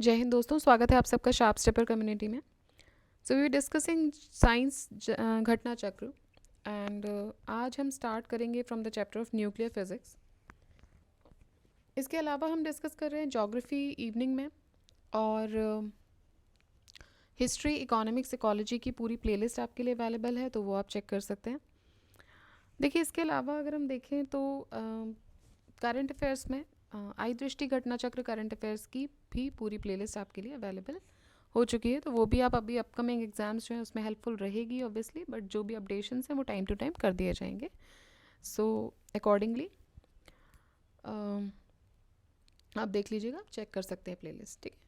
जय हिंद दोस्तों, स्वागत है आप सबका शार्प स्टेपर कम्युनिटी में। सो वी डिस्कसिंग साइंस घटना चक्र एंड आज हम स्टार्ट करेंगे from the chapter of nuclear physics. इसके अलावा हम डिस्कस कर रहे हैं ज्योग्राफी इवनिंग में और हिस्ट्री, इकोनॉमिक्स, इकोलॉजी की पूरी प्लेलिस्ट आपके लिए अवेलेबल है, तो वो आप चेक कर सकते हैं। देखिए, इसके अलावा अगर हम देखें तो करंट अफेयर्स में आई दृष्टि घटना चक्र करंट अफेयर्स की भी पूरी प्लेलिस्ट आपके लिए अवेलेबल हो चुकी है, तो वो भी आप अभी अपकमिंग एग्जाम्स जो हैं उसमें हेल्पफुल रहेगी ऑब्वियसली, बट जो भी अपडेशंस हैं वो टाइम टू टाइम कर दिए जाएंगे। सो अकॉर्डिंगली आप देख लीजिएगा, चेक कर सकते हैं प्लेलिस्ट, ठीक है।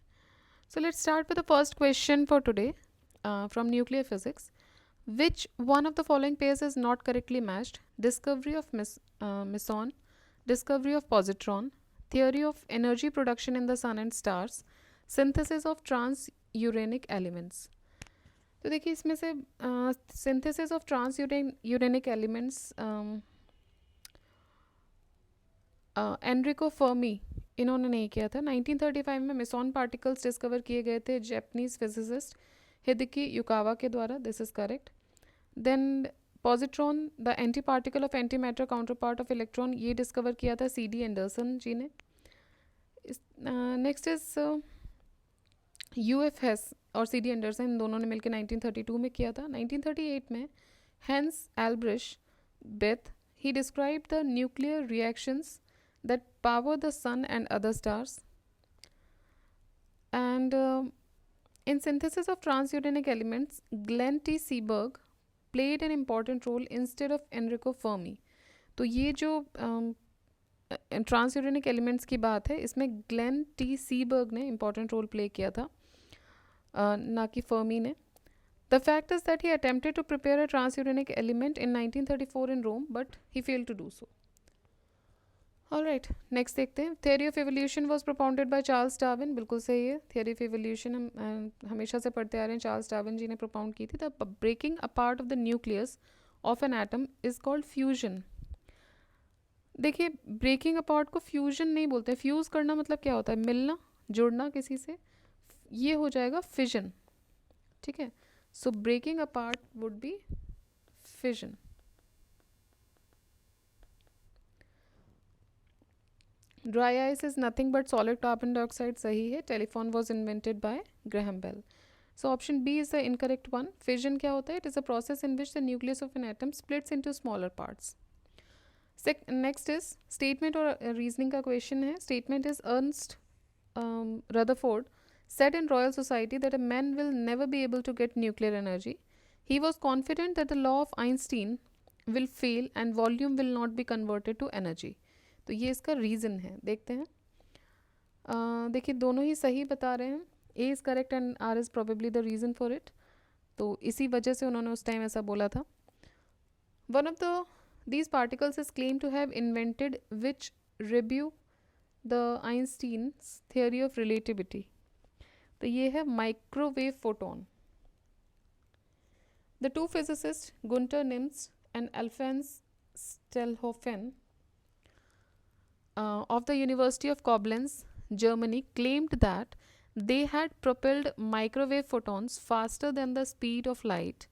So let's start with the first question for today from nuclear physics. Which one of the following pairs is not correctly matched? Discovery of meson, discovery of positron, theory of energy production in the sun and stars, synthesis of transuranic elements. तो देखिए इसमें से synthesis of transuranic elements Enrico Fermi इन्होंने नहीं किया था। 1935 में meson particles discover किए गए थे जैपनीज फिजिसिस्ट हिदेकी युकावा के द्वारा, this is correct. Then positron, the antiparticle of antimatter counterpart of electron, ये डिस्कवर किया था सी डी एंडरसन जी ने। Next is U F Hess और सी डी एंडरसन, इन दोनों ने मिलकर 1932 में किया था। 1938 में Hans Albrecht Bethe, he described the nuclear reactions that power the sun and other stars. And in synthesis of transuranic elements, Glenn T. Seaborg played an important role instead of Enrico Fermi. तो ये जो ट्रांसयूरेनिक elements की बात है, इसमें Glenn T सीबर्ग ने important role play किया था, ना कि फर्मी ने। The fact is that he attempted to prepare a transuranic element in 1934 in Rome, but he failed to do so. Alright, next देखते हैं। Theory of evolution was propounded by Charles Darwin, बिल्कुल सही है। Theory of evolution हम हमेशा से पढ़ते आ रहे हैं, चार्ल्स डार्विन जी ने propound की थी। The breaking apart of the nucleus of an atom is called fusion. देखिए, ब्रेकिंग अपार्ट को फ्यूजन नहीं बोलते। फ्यूज करना मतलब क्या होता है? मिलना, जुड़ना किसी से, ये हो जाएगा फिजन, ठीक है। So breaking apart would be fission. Dry ice is nothing but solid carbon dioxide, सही है। Telephone was invented by Graham Bell. So option B is the incorrect one. Fission क्या होता है? It is a process in which the nucleus of an atom splits into smaller parts. Next is statement और reasoning का question है। Statement is Ernst Rutherford said in Royal Society that a man will never be able to get nuclear energy. He was confident that the law of Einstein will fail and volume will not be converted to energy. तो ये इसका reason है, देखते हैं। देखिए, दोनों ही सही बता रहे हैं। A is correct and R is probably the reason for it. तो इसी वजह से उन्होंने उस टाइम ऐसा बोला था। One of these particles is claimed to have invented which rebuke the Einstein's theory of relativity. तो ये है microwave photon. The two physicist Gunter Nimtz and Alfons Stahlhofen of the University of Koblenz, Germany, claimed that they had propelled microwave photons faster than the speed of light.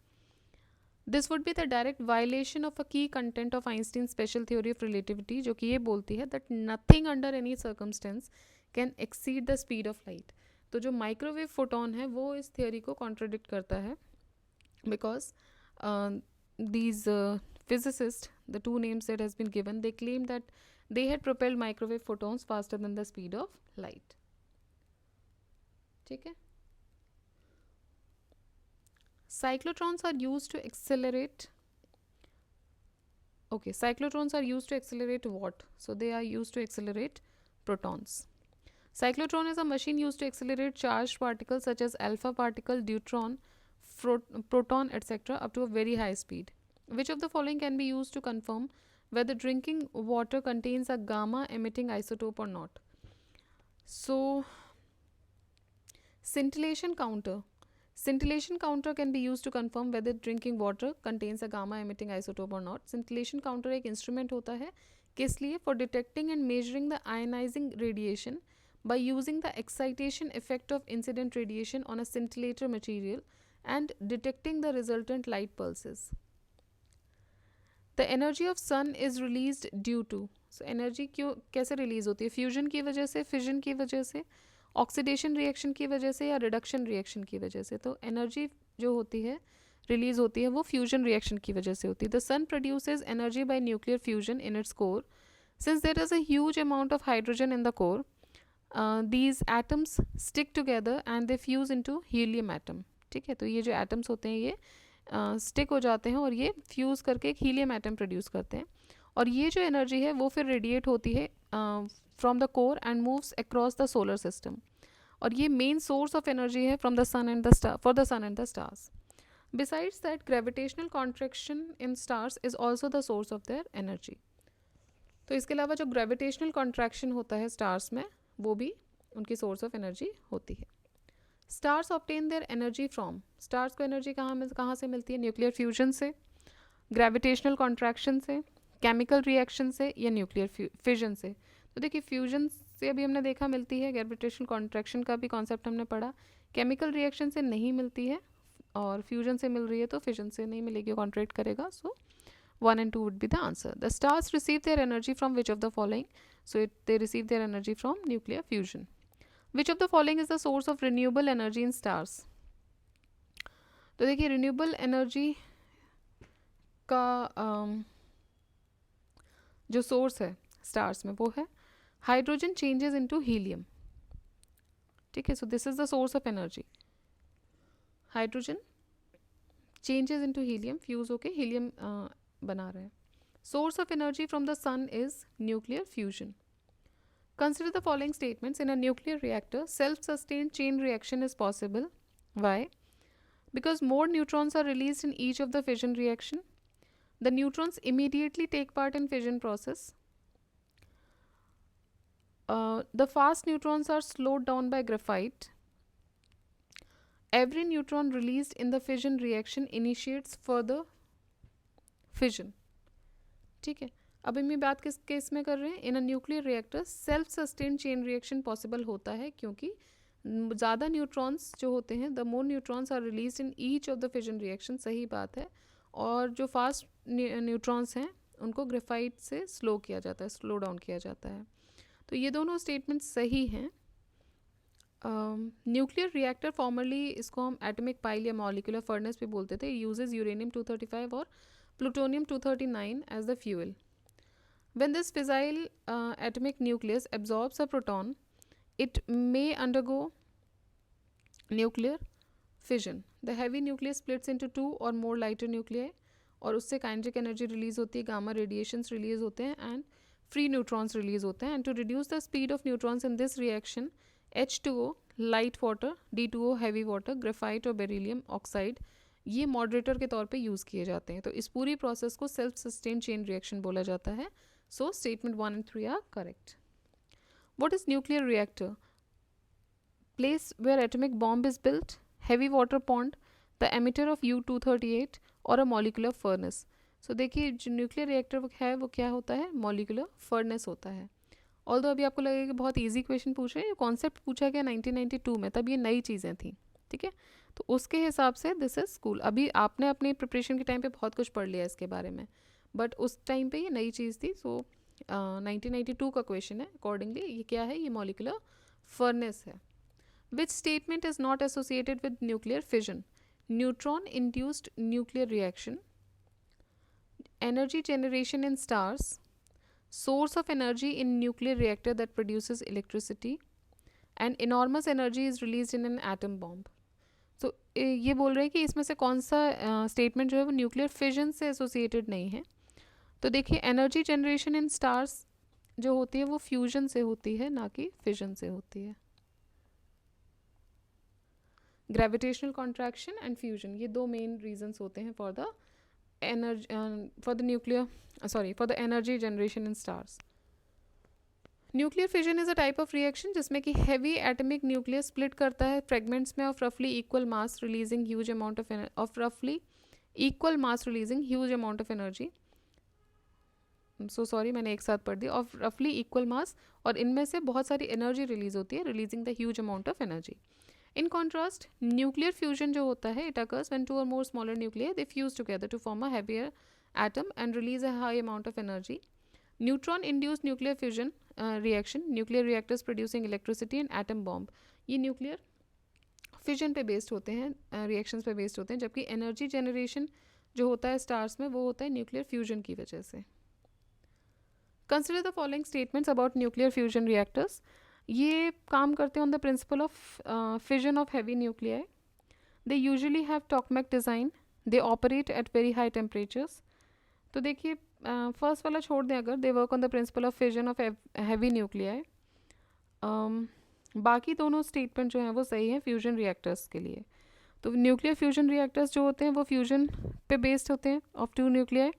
This would be the direct violation of a key content of Einstein's special theory of relativity, जो कि ये बोलती है that nothing under any circumstance can exceed the speed of light. तो जो microwave photon है वो इस थियोरी को कॉन्ट्रोडिक्ट करता है, because these physicists, the two names that has been given, they claim that they had propelled microwave photons faster than the speed of light. ठीक है। Cyclotrons are used to accelerate. Okay, cyclotrons are used to accelerate what? So they are used to accelerate protons. Cyclotron is a machine used to accelerate charged particles such as alpha particle, deuteron, proton, etc. up to a very high speed. Which of the following can be used to confirm whether drinking water contains a gamma emitting isotope or not? So, scintillation counter. Scintillation counter can be used to confirm whether drinking water contains a gamma emitting isotope or not. Scintillation counter एक instrument होता है, किस लिए? For detecting and measuring the ionizing radiation by using the excitation effect of incident radiation on a scintillator material and detecting the resultant light pulses. The energy of sun is released due to, so energy क्यों कैसे release होती है? Fusion की वजह से, fission की वजह से, ऑक्सीडेशन रिएक्शन की वजह से या रिडक्शन रिएक्शन की वजह से. तो एनर्जी जो होती है रिलीज होती है वो फ्यूजन रिएक्शन की वजह से होती है. The sun produces energy by nuclear fusion in its core. Since there is a huge amount of hydrogen in the core, these atoms stick together and they fuse into helium atom. ठीक है, तो ये जो atoms होते हैं ये stick हो जाते हैं और ये फ्यूज़ करके एक हीलियम एटम प्रोड्यूस करते हैं. और ये जो एनर्जी है वो फिर रेडिएट होती है from the core and moves across the solar system. और ये मेन सोर्स ऑफ एनर्जी है from the sun and the star, for the sun and the stars. Besides that gravitational contraction in stars is also the source of their energy. तो इसके अलावा जो gravitational contraction होता है stars में वो भी उनकी सोर्स ऑफ एनर्जी होती है. Stars obtain their energy from, stars को एनर्जी कहाँ से मिलती है? न्यूक्लियर फ्यूजन से, ग्रेविटेशनल कॉन्ट्रैक्शन से, केमिकल रिएक्शन से या न्यूक्लियर फिजन से. तो देखिए फ्यूजन से अभी हमने देखा मिलती है, ग्रेविटेशनल कॉन्ट्रैक्शन का भी कॉन्सेप्ट हमने पढ़ा. केमिकल रिएक्शन से नहीं मिलती है और फ्यूजन से मिल रही है तो फिजन से नहीं मिलेगी, कॉन्ट्रैक्ट करेगा. सो 1 and 2 would be the answer. The stars receive their energy from which of the following? So they receive their energy from nuclear fusion. Which of the following is the source of renewable energy in stars? तो देखिए renewable energy का जो source है stars में वो है hydrogen changes into helium. ठीक है, so this is the source of energy. Hydrogen changes into helium, fuse होके helium बना रहे हैं. Source of energy from the sun is nuclear fusion. Consider the following statements. In a nuclear reactor, self-sustained chain reaction is possible. Why? Because more neutrons are released in each of the fission reaction. The neutrons immediately take part in fission process. The fast neutrons are slowed down by graphite. Every neutron released in the fission reaction initiates further fission. ठीक है, अब हम ये बात किस case में कर रहे हैं? In a nuclear reactor self sustain chain reaction possible होता है क्योंकि ज़्यादा न्यूट्रॉन्स जो होते हैं, the more neutrons are release in each of the fission reaction. सही बात है. और जो फास्ट न्यूट्रॉन्स हैं उनको ग्रेफाइट से स्लो किया जाता है, स्लो डाउन किया जाता है. तो ये दोनों स्टेटमेंट सही हैं. न्यूक्लियर रिएक्टर फॉर्मली इसको हम एटॉमिक पाइल या मॉलिक्यूलर फर्नेस भी बोलते थे. यूजेज यूरेनियम 235 और plutonium 239 as the fuel. When this fissile atomic nucleus absorbs a proton, it may undergo nuclear fission. The heavy nucleus splits into two or more lighter nuclei और उससे kinetic energy release होती है, gamma radiations release होते हैं and free neutrons release होते हैं. And to reduce the speed of neutrons in this reaction, H2O light water, D2O heavy water, graphite और beryllium oxide ये मॉडरेटर के तौर पे यूज़ किए जाते हैं. तो इस पूरी प्रोसेस को सेल्फ सस्टेन चेन रिएक्शन बोला जाता है. So statement 1 and 3 are correct. What is nuclear reactor? Place where atomic bomb is built, heavy water pond, the emitter of U-238 और अ मॉलिकुलर फर्नेस. सो देखिए जो न्यूक्लियर रिएक्टर है वो क्या होता है? मॉलिकुलर फर्नेस होता है. ऑल्दो अभी आपको लगेगा कि बहुत ईजी क्वेश्चन पूछ रहे हैं, ये कॉन्सेप्ट पूछा गया 1992 में, तब ये नई चीज़ें थी. ठीक है, तो उसके हिसाब से दिस इज स्कूल. अभी आपने अपनी प्रिपरेशन के टाइम पे बहुत कुछ पढ़ लिया इसके बारे में, बट उस टाइम पे ये नई चीज़ थी. सो 1992 का क्वेश्चन है. अकॉर्डिंगली ये क्या है? ये मॉलिकुलर फर्नेस है. Which statement is not associated with nuclear fission? Neutron induced nuclear reaction, energy generation in stars, source of energy in nuclear reactor that produces electricity, and enormous energy is released in an atom bomb. तो ये बोल रहे हैं कि इसमें से कौन सा स्टेटमेंट जो है वो न्यूक्लियर फिजन से एसोसिएटेड नहीं है. तो देखिए एनर्जी जनरेशन इन स्टार्स जो होती है वो फ्यूजन से होती है, ना कि फिजन से होती है. ग्रेविटेशनल कॉन्ट्रैक्शन एंड फ्यूजन ये दो मेन रीजंस होते हैं for the energy generation in stars. Nuclear fission is a type of reaction जिसमें कि हैवी एटॉमिक न्यूक्लियस स्प्लिट करता है फ्रेगमेंट्स में ऑफ रफली equal mass releasing huge amount of energy. So sorry मैंने एक साथ पढ़ दिया, ऑफ रफली इक्वल मास, और इनमें से बहुत सारी एनर्जी रिलीज होती है, releasing the huge amount of energy. In contrast nuclear fusion जो होता है, इट अकर्स व्हेन टू और more smaller nuclear they fuse together to form a heavier atom and release a high amount of energy. Neutron induced nuclear fusion reaction, nuclear reactors producing electricity and atom bomb. ये nuclear fission पे based होते हैं, reactions पे based होते हैं, जबकि energy generation जो होता है स्टार्स में वो होता है न्यूक्लियर फ्यूजन की वजह से. Consider the following statements about nuclear fusion reactors. ये काम करते हैं on the principle of fission of heavy nuclei. They usually have tokamak design, they operate at very high temperatures. तो देखिए फर्स्ट वाला छोड़ दें, अगर they work on the principle of fission of heavy nuclei. बाकी दोनों स्टेटमेंट जो हैं वो सही हैं फ्यूजन रिएक्टर्स के लिए. तो न्यूक्लियर फ्यूजन रिएक्टर्स जो होते हैं वो फ्यूजन पे बेस्ड होते हैं ऑफ टू न्यूक्लियर.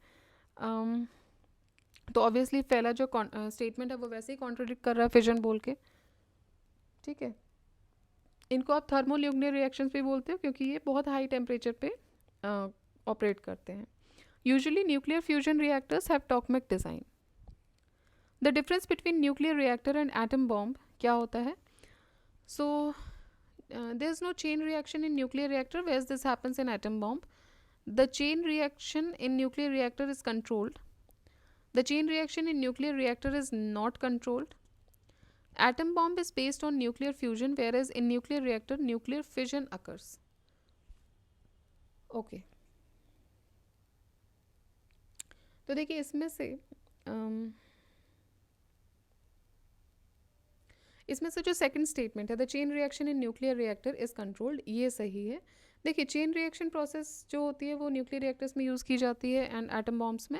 तो ऑब्वियसली पहला जो स्टेटमेंट है वो वैसे ही कॉन्ट्रोडिक्ट कर रहा है फिजन बोल के. ठीक है, इनको आप थर्मोन्यूक्लियर रिएक्शंस भी बोलते हो क्योंकि ये बहुत हाई टेम्परेचर पे ऑपरेट करते हैं. Usually nuclear fusion reactors have tokamak design. The difference between nuclear reactor and atom bomb क्या होता है? सो there is no chain reaction in nuclear reactor, whereas this happens in atom bomb. The chain reaction in nuclear reactor is controlled. The chain reaction in nuclear reactor is not controlled. Atom bomb is based on nuclear fusion, whereas in nuclear reactor nuclear fission occurs. Okay. तो देखिए इसमें से जो second statement है, the chain reaction in nuclear reactor is controlled, ये सही है. देखिए चेन रिएक्शन प्रोसेस जो होती है वो न्यूक्लियर रिएक्टर्स में यूज़ की जाती है एंड एटम बॉम्ब्स में.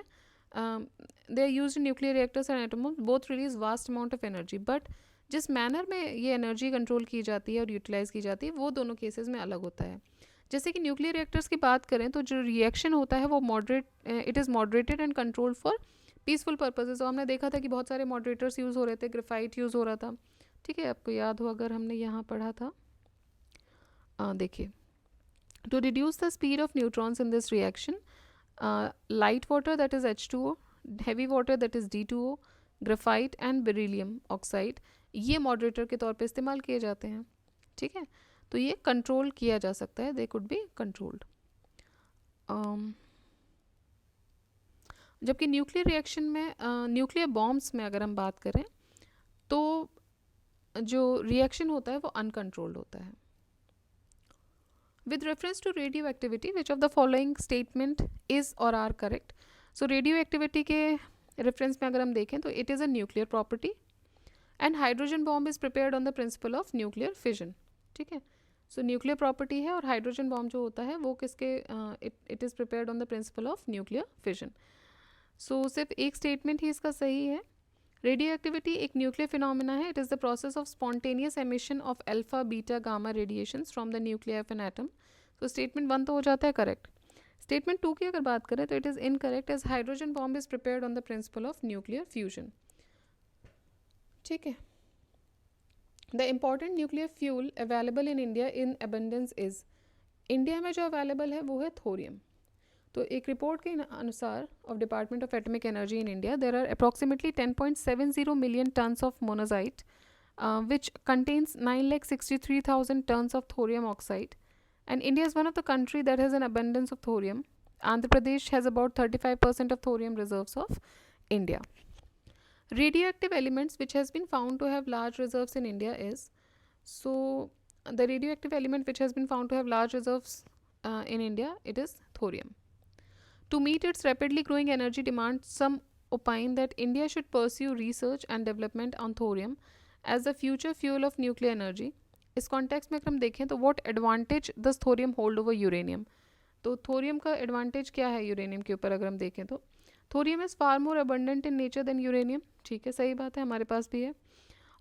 They are used in nuclear reactors and atom bombs, both release vast amount of energy. But जिस मैनर में ये एनर्जी कंट्रोल की जाती है और यूटिलाइज की जाती है वो दोनों केसेस में अलग होता है. जैसे कि न्यूक्लियर रिएक्टर्स की बात करें तो जो रिएक्शन होता है वो it is moderated and controlled for peaceful purposes. तो हमने देखा था कि बहुत सारे मॉडरेटर्स यूज़ हो रहे थे, ग्रेफाइट यूज़ हो रहा था. ठीक है, आपको याद हो अगर हमने यहाँ पढ़ा था. देखिए, to reduce the speed of neutrons in this reaction, light water that is H2O, heavy water that is D2O, graphite and beryllium oxide, ये मॉडरेटर के तौर पे इस्तेमाल किए जाते हैं. ठीक है, तो ये कंट्रोल किया जा सकता है, दे कुड बी कंट्रोल्ड. जबकि न्यूक्लियर रिएक्शन में, न्यूक्लियर बॉम्ब्स में अगर हम बात करें तो जो रिएक्शन होता है वो अनकंट्रोल्ड होता है. With reference to radioactivity, which of the following statement is और are correct? So radioactivity के रेफरेंस में अगर हम देखें तो it is a nuclear property and hydrogen bomb is prepared on the principle of nuclear fission. ठीक है, so nuclear property है और हाइड्रोजन बॉम्ब जो होता है वो किसके, it is prepared on the principle of nuclear fission. So सिर्फ एक स्टेटमेंट ही इसका सही है. रेडियो एक्टिविटी एक न्यूक्लियर फिनोमिना है. It is the process of spontaneous emission of alpha beta gamma radiations from the nuclear of an atom. तो statement 1 तो हो जाता है करेक्ट. स्टेटमेंट 2 की अगर बात करें तो it is incorrect, as hydrogen bomb is prepared on the principle of nuclear fusion. ठीक है, the important nuclear fuel available in India in abundance is, India में जो अवेलेबल है वो है थोरियम. तो एक रिपोर्ट के अनुसार of department of atomic energy in India, there are approximately 10.70 million tons of monazite which contains 9,63,000 tons of thorium oxide, and India is one of the country that has an abundance of thorium. Andhra Pradesh has about 35% of thorium reserves of India. Radioactive elements which has been found to have large reserves in India is, so the radioactive element which has been found to have large reserves in India, it is thorium. To meet its rapidly growing energy demand, some opine that India should pursue research and development on thorium as the future fuel of nuclear energy. इस context में अगर हम देखें तो what advantage does thorium hold over uranium? तो thorium का advantage क्या है यूरेनियम के ऊपर अगर हम देखें तो thorium is far more abundant in nature than uranium. ठीक है, सही बात है, हमारे पास भी है.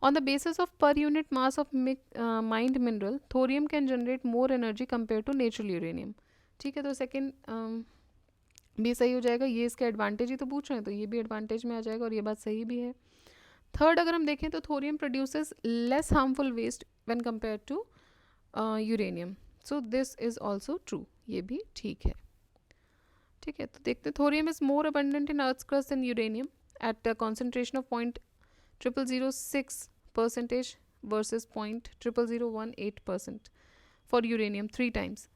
On the basis of per unit mass of mined mineral, thorium can generate more energy compare to natural uranium. ठीक है, तो सेकेंड भी सही हो जाएगा. ये इसका एडवांटेज ही तो पूछ रहे हैं तो ये भी एडवांटेज में आ जाएगा और ये बात सही भी है. थर्ड अगर हम देखें तो thorium produces less harmful waste when compare to uranium. So this is also true, ये भी ठीक है. ठीक है, तो देखते thorium is more abundant in earth crust than uranium at a concentration of 0.0006 percentage versus 0.0018% for uranium 3 times.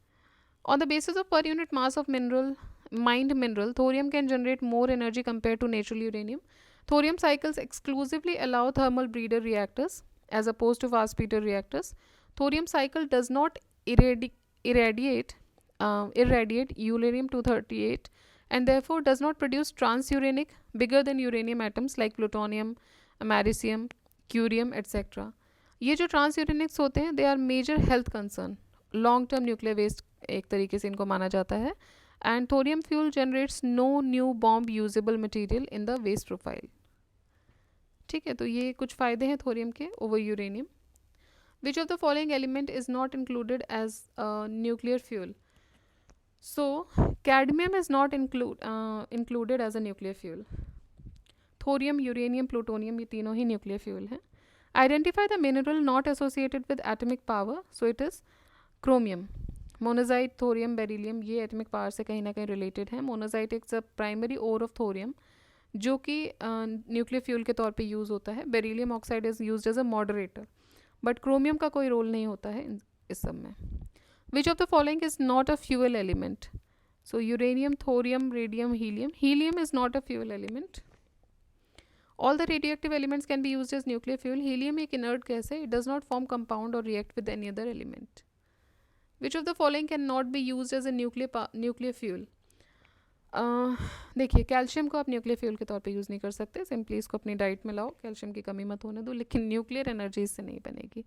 On the basis of per unit mass of mined mineral, thorium can generate more energy compared to natural uranium. Thorium cycles exclusively allow thermal breeder reactors as opposed to fast breeder reactors. Thorium cycle does not irradiate uranium-238 and therefore does not produce transuranic bigger than uranium atoms like plutonium, americium, curium, etc. ये जो transuranics होते हैं they are major health concern, long term nuclear waste एक तरीके से इनको माना जाता है. And thorium fuel generates no new bomb usable material in the waste profile. ठीक है, तो ये कुछ फ़ायदे हैं थोरियम के over uranium. Which of the following element is not included as nuclear fuel? So cadmium is not included as a nuclear fuel. Thorium, uranium, plutonium ये तीनों ही न्यूक्लियर फ्यूल हैं. Identify the mineral not associated with atomic power. So it is chromium. Monazite, thorium, beryllium ये atomic power से कहीं ना कहीं related है. Monazite is a primary ore of thorium जो कि nuclear fuel के तौर पे use होता है. Beryllium oxide is used as a moderator. But chromium का कोई role नहीं होता है इस सब में. Which of the following is not a fuel element? So uranium, thorium, radium, helium. Helium is not a fuel element. All the radioactive elements can be used as nuclear fuel. Helium एक inert gas है. It does not form compound or react with any other element. Which of the following cannot be used as a nuclear fuel? देखिए, calcium को आप nuclear fuel के तौर पे use नहीं कर सकते. सिंपली इसको अपनी डाइट में लाओ, कैल्शियम की कमी मत होने दो, लेकिन न्यूक्लियर एनर्जी इससे नहीं बनेगी.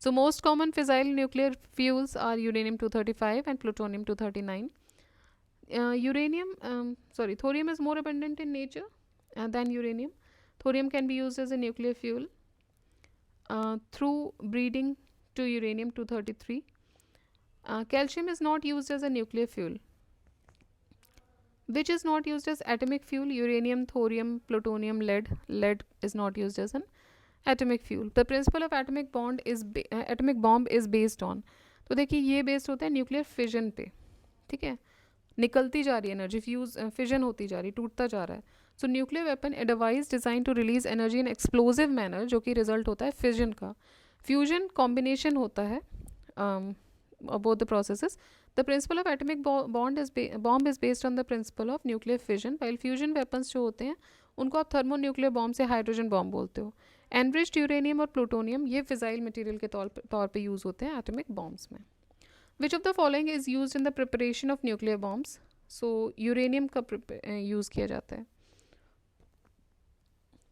So most common fissile nuclear fuels are uranium 235 and plutonium 239. Thorium is more abundant in nature than uranium. Thorium can be used as a nuclear fuel through breeding to uranium-233. Calcium is not used as a nuclear fuel. Which is not used as atomic fuel? Uranium, thorium, plutonium, lead. Lead is not used as an atomic fuel. The principle of atomic bomb is based on. तो देखिए ये based होता है nuclear fission पे. ठीक है, निकलती जा रही है एनर्जी, फिजन होती जा रही, टूटता जा रहा है. So nuclear weapon a device designed to release energy in explosive manner, जो कि रिजल्ट होता है फिजन का. फ्यूजन कॉम्बिनेशन होता है both the processes. The principle of atomic bomb is based on the principle of nuclear fission. While fusion weapons जो होते हैं उनको आप थर्मो न्यूक्लियर बॉम्ब से हाइड्रोजन बॉम्ब बोलते हो. एनरिच्ड यूरेनियम और प्लूटोनियम ये फिजाइल मटेरियल के तौर पे यूज़ होते हैं एटमिक बॉम्ब्स में. विच of the following is use in the preparation of nuclear bombs? So uranium का यूज़ किया जाता है.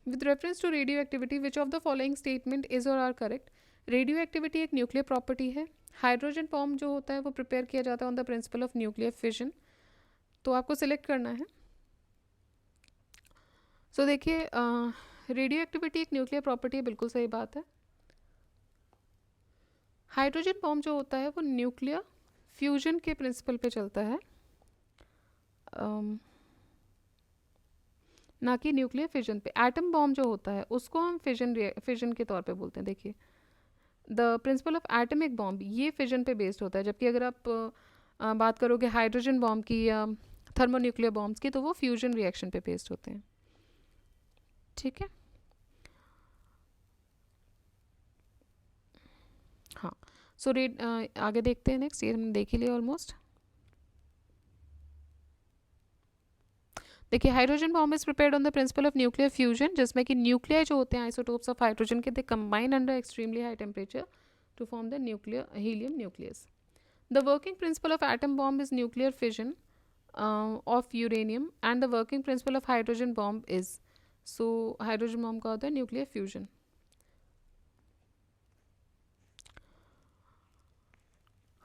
With reference to radioactivity, which of the following statement is or are correct? Radioactivity एक nuclear property है. Hydrogen bomb जो होता है वो प्रिपेयर किया जाता है on the principle of nuclear fission. तो आपको सिलेक्ट करना है. सो देखिए, रेडियो एक न्यूक्लियर प्रॉपर्टी है, बिल्कुल सही बात है. हाइड्रोजन बॉम्ब जो होता है वो न्यूक्लियर फ्यूजन के प्रिंसिपल पे चलता है, ना कि न्यूक्लियर फिजन पे. एटम बॉम्ब जो होता है उसको हम फिजन के तौर पे बोलते हैं. देखिए, the principle of atomic bomb ये फिजन पे बेस्ड होता है, जबकि अगर आप बात करोगे हाइड्रोजन बॉम्ब की या थर्मोन्यूक्लियर बॉम्ब्स की तो वो फ्यूजन रिएक्शन पे बेस्ड होते हैं. ठीक है, हाँ. सो आगे देखते हैं. नेक्स्ट, ये हमने देख ही लिया ऑलमोस्ट. देखिए, hydrogen bomb is prepared on the principle of nuclear fusion, जिसमें कि न्यूक्लियर जो होते हैं आइसोटोप्स ऑफ हाइड्रोजन के, they combine under extremely high temperature to form the nuclear helium nucleus. The working principle of atom bomb is nuclear fission of uranium and the working principle of hydrogen bomb is, so hydrogen bomb का होता है nuclear fusion.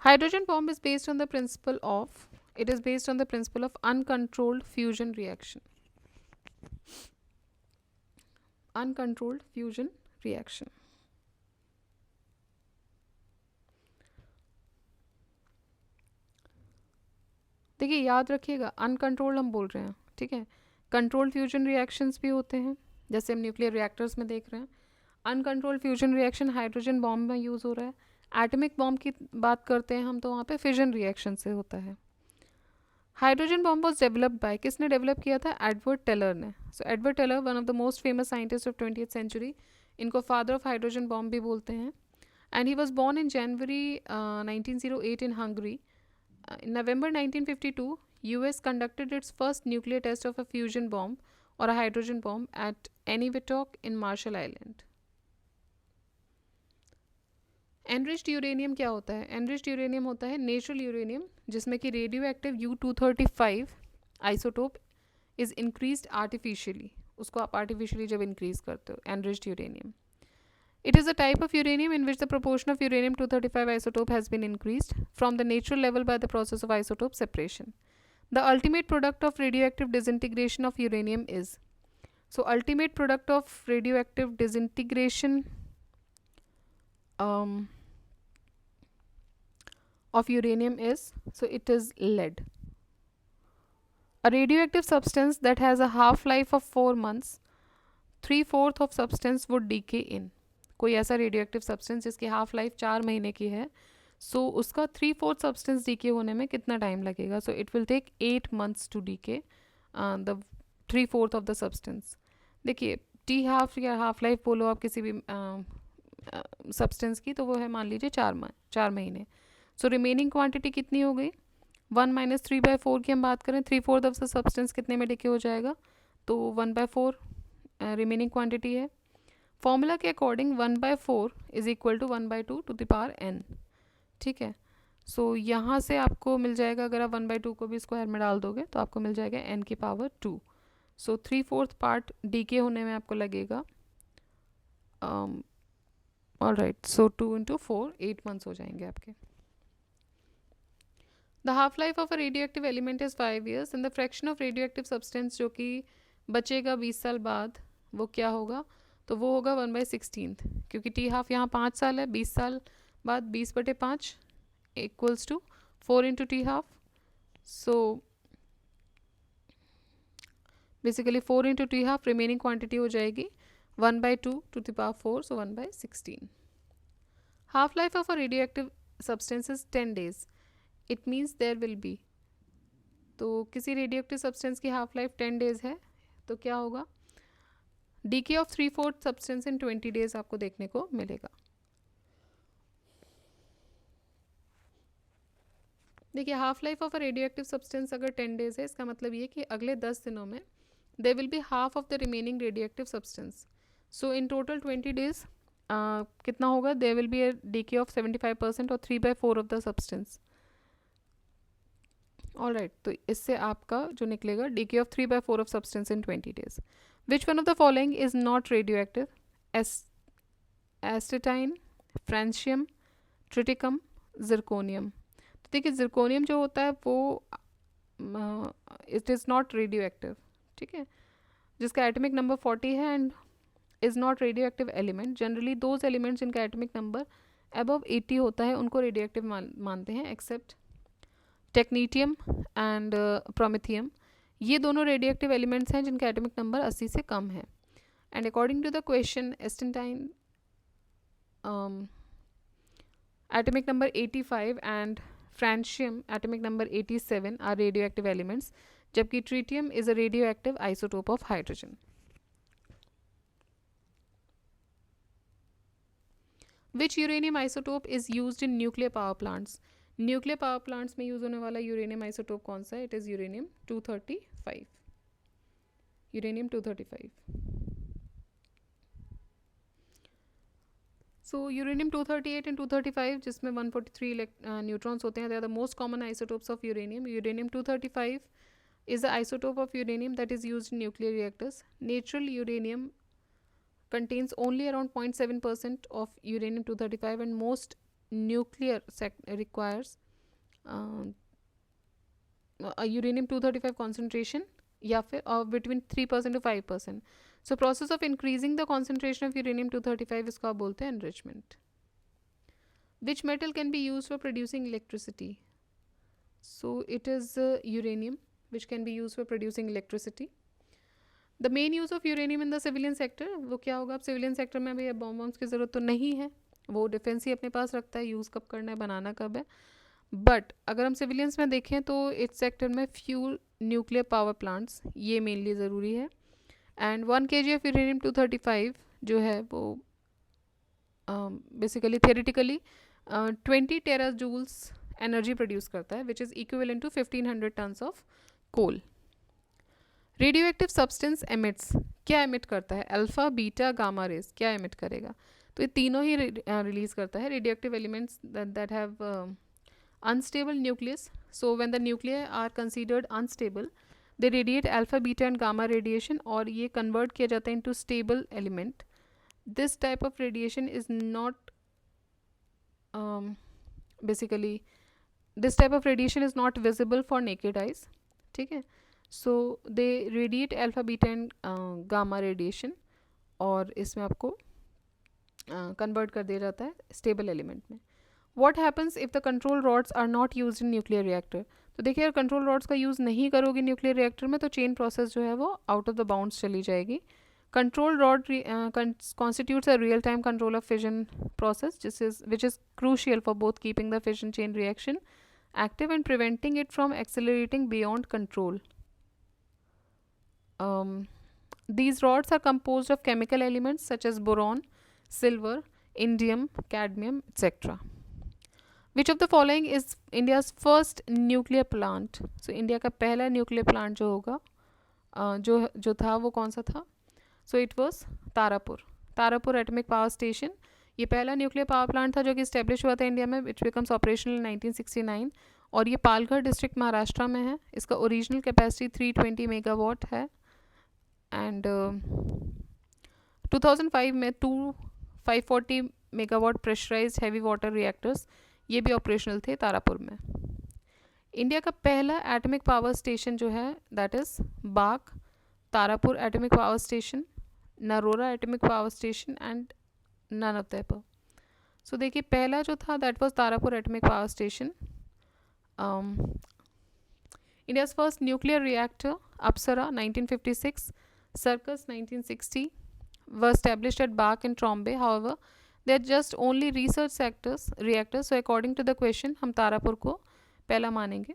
Hydrogen bomb is based on the principle of, it is based on the principle of uncontrolled fusion reaction. Uncontrolled fusion reaction. देखिए, याद रखिएगा, uncontrolled हम बोल रहे हैं. ठीक है, कंट्रोल्ड फ्यूजन रिएक्शंस भी होते हैं, जैसे हम न्यूक्लियर रिएक्टर्स में देख रहे हैं. Uncontrolled fusion reaction hydrogen bomb में यूज़ हो रहा है. एटमिक बॉम्ब की बात करते हैं हम तो वहाँ पे फिजन रिएक्शन से होता है. Hydrogen bomb was developed by, किसने डेवलप किया था? एडवर्ड टेलर ने. So Edward Teller one of the most famous scientist of 20th century, इनको फादर ऑफ हाइड्रोजन बॉम्ब भी बोलते हैं. And he was born in January 1908 in Hungary. In November 1952, US conducted its first nuclear test of a fusion bomb or a hydrogen bomb at Eniwetok in Marshall Island. Enriched uranium क्या होता है? Enriched uranium होता है natural uranium जिसमें कि radio active U-235 isotope is increased artificially. उसको आप artificially जब इंक्रीज करते हो, enriched uranium. It is a type of uranium in which the proportion of uranium-235 isotope has been increased from the natural level by the process of isotope separation. The ultimate product of radioactive disintegration of uranium is. So, ultimate product of radioactive disintegration of uranium is, so it is lead. A radioactive substance that has a half-life of 4 months, 3/4 of substance would decay in. कोई ऐसा radioactive substance जिसकी half life 4 महीने की है, सो उसका 3/4 substance DK होने में कितना टाइम लगेगा? So it will take 8 months to decay the 3/4 of the substance. देखिए टी हाफ या हाफ लाइफ बोलो आप किसी भी सब्सटेंस की, तो वो है मान लीजिए 4 महीने. सो रिमेनिंग क्वांटिटी कितनी हो गई? 1 - 3/4 की हम बात करें, 3/4 ऑफ द सब्सटेंस कितने में डीके हो जाएगा? तो 1/4 रिमेनिंग क्वांटिटी है. फॉर्मूला के according 1/4 is equal to 1/2 to the power n. ठीक है. सो यहाँ से आपको मिल जाएगा, अगर आप 1/2 को भी स्क्वायर में डाल दोगे तो आपको मिल जाएगा n की पावर 2. सो 3/4 पार्ट डीके होने में आपको लगेगा. ऑल राइट, सो 2 × 4 8 months हो जाएंगे आपके. The half life of a radioactive element is 5 years and the fraction of radioactive substance जो कि बचेगा 20 साल बाद, वो क्या होगा? तो वो होगा 1/16, क्योंकि टी हाफ यहाँ 5 साल है. 20 साल बाद 20/5 equals to 4 × T half. So basically 4 × T half, remaining quantity हो जाएगी 1/2 to the power 4, so 1/16. Half life of a radioactive substance is 10 days. It means there will be, तो किसी रेडियोएक्टिव सब्सटेंस की हाफ लाइफ 10 days है, तो क्या होगा? Decay of 3/4 substance in 20 days आपको देखने को मिलेगा. देखिए half life of a radioactive substance अगर 10 days है, इसका मतलब ये कि अगले 10 दिनों में there will be half of the remaining radioactive substance. So in total 20 days कितना होगा? There will be a decay of 75% और 3/4 of the substance. All right, तो इससे आपका जो निकलेगा decay of 3/4 of substance in 20 days. Which one of the following is not radioactive? Astatine, francium, triticum, zirconium. तो देखिए जिरकोनियम जो होता है वो it is not radio active. ठीक है, जिसका एटॉमिक नंबर 40 है and is not radio active element. Generally those elements जिनका एटॉमिक नंबर अबव 80 होता है उनको रेडियो एक्टिव मानते हैं, एक्सेप्ट टेक्नीटियम एंड प्रोमेथियम. ये दोनों रेडियोएक्टिव एलिमेंट्स हैं जिनका एटॉमिक नंबर 80 से कम है. And according to the question, astatine atomic number 85 and francium atomic number 87 are radioactive elements, जबकि tritium is a radioactive isotope of hydrogen. Which uranium isotope is used in nuclear power plants? Nuclear power plants में use होने वाला uranium isotope कौन सा है? It is uranium 235. Uranium 235. So uranium 238 and 235 जिसमें 143 neutrons होते हैं, they are the most common isotopes of uranium. Uranium 235 is the isotope of uranium that is used in nuclear reactors. Natural uranium contains only around 0.7% of uranium 235 and most nuclear requires a uranium 235 concentration या फिर between 3% to 5%. So process of increasing the concentration of uranium 235 इसको आप बोलते हैं enrichment. Which metal can be used for producing electricity? So it is uranium which can be used for producing electricity. The main use of uranium in the civilian sector, वो क्या होगा? अब civilian sector में भैया bombs की ज़रूरत तो नहीं है, वो डिफेंस ही अपने पास रखता है. यूज़ कब करना है, बनाना कब है. बट अगर हम सिविलियंस में देखें तो इस सेक्टर में फ्यूल न्यूक्लियर पावर प्लांट्स ये मेनली ज़रूरी है। एंड 1 kg ऑफ यूरेनियम 235 जो है वो basically theoretically 20 TJ energy produce करता है, which is equivalent to 1500 tons of coal. Radioactive substance emits, क्या एमिट करता है? अल्फा बीटा गामा रेज, क्या एमिट करेगा? तो ये तीनों ही रिलीज करता है। Radioactive elements that have unstable nucleus, so when the nuclear are considered unstable they radiate alpha beta and gamma radiation, और ये कन्वर्ट किया जाता है into stable element. This type of radiation is not basically this type of radiation is not visible for naked eyes, ठीक है। So they radiate alpha beta and gamma radiation, और इसमें आपको कन्वर्ट कर दिया जाता है स्टेबल एलिमेंट में। What happens if the control rods are not used in nuclear reactor? तो देखिए अगर कंट्रोल रॉड्स का यूज़ नहीं करोगे न्यूक्लियर रिएक्टर में तो चेन प्रोसेस जो है वो आउट ऑफ द बाउंड्स चली जाएगी। Control rod constitutes a real time control of fission process which is crucial for both keeping the fission chain reaction active and preventing it from accelerating beyond control. These rods are composed of chemical elements such as boron, silver, indium, cadmium, etc. Which of the following is India's first nuclear plant? So India का पहला nuclear plant जो होगा जो था वो कौन सा था? So it was Tarapur atomic power station. ये पहला न्यूक्लियर पावर प्लांट था जो कि इस्टेब्लिश हुआ था इंडिया में, विच बिकम्स ऑपरेशनल इन 1969, और ये पालघर डिस्ट्रिक्ट महाराष्ट्र में है। इसका ओरिजिनल कैपेसिटी 320 मेगावाट है। एंड 2005 में 540 megawatt pressurised heavy water reactors ये भी ऑपरेशनल थे तारापुर में। इंडिया का पहला एटॉमिक पावर स्टेशन जो है दैट इज़ बाग, Tarapur atomic power station, Narora atomic power station and none of the above. So देखिए पहला जो था that was Tarapur atomic power station. India's first nuclear reactor Apsara 1956, CIRUS 1960 were established at Bach and Trombe. However, they are just only research reactors. So according to the question, हम तारापुर को पहला मानेंगे।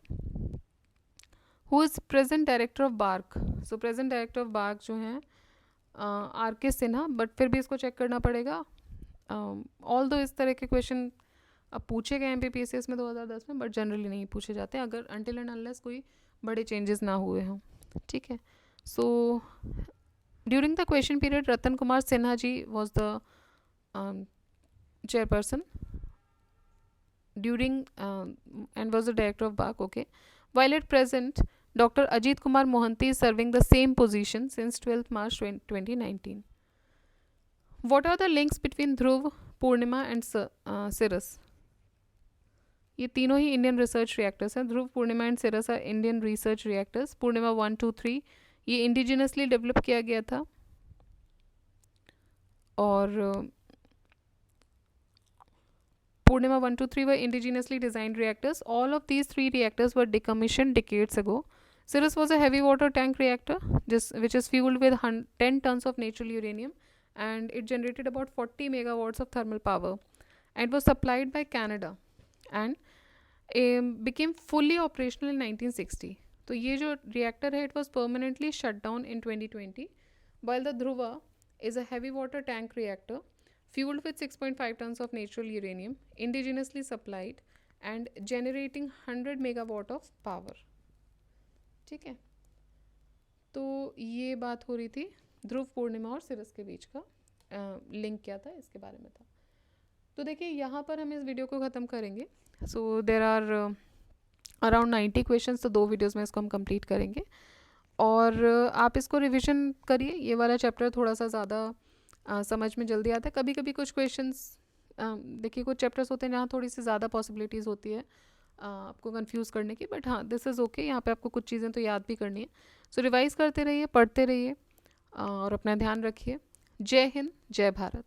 Who is present director of BARC? So present director of BARC जो हैं RK Sinha, but फिर भी इसको check करना पड़ेगा। ऑल दो इस तरह के क्वेश्चन अब पूछे गए हैं MPPSS में 2010 में, बट जनरली नहीं पूछे जाते अगर अनटिल एंड अनलेस कोई बड़े चेंजेस ना हुए हों, ठीक है। So during the question period Ratan Kumar Sinha ji was the chairperson during and was the director of BARC, okay. While at present, Dr. Ajit Kumar Mohanty is serving the same position since 12th March 2019. What are the links between Dhruv, Purnima and Cirrus? ये तीनों ही Indian research reactors हैं। Dhruva, Purnima and CIRUS are Indian research reactors. Purnima 1, 2, 3 ये indigenously develop किया गया था, और Purnima 1, 2, 3 were indigenously designed reactors. All of these 3 reactors were decommissioned decades ago. Cirrus was a heavy water tank reactor which is fueled with 10 tons of natural uranium, and it generated about 40 megawatts of thermal power and was supplied by Canada and became fully operational in 1960. तो ये जो reactor है it was permanently shut down in 2020, while the Dhruva is a heavy water tank reactor fueled with 6.5 tons of natural uranium, indigenously supplied and generating 100 megawatt of power, ठीक है। तो ये बात हो रही थी ध्रुव, पूर्णिमा और सिरस के बीच का लिंक क्या था इसके बारे में था। तो देखिए यहाँ पर हम इस वीडियो को ख़त्म करेंगे। सो देर आर अराउंड 90 क्वेश्चंस, तो 2 वीडियोज़ में इसको हम कंप्लीट करेंगे, और आप इसको रिविज़न करिए। ये वाला चैप्टर थोड़ा सा ज़्यादा समझ में जल्दी आता है। कभी कभी कुछ क्वेश्चंस देखिए कुछ चैप्टर्स होते हैं जहाँ थोड़ी सी ज़्यादा पॉसिबिलिटीज़ होती है आपको कंफ्यूज करने की, बट हाँ दिस इज़ ओके। यहाँ पे आपको कुछ चीज़ें तो याद भी करनी है। सो रिवाइज करते रहिए, पढ़ते रहिए और अपना ध्यान रखिए। जय हिंद, जय भारत।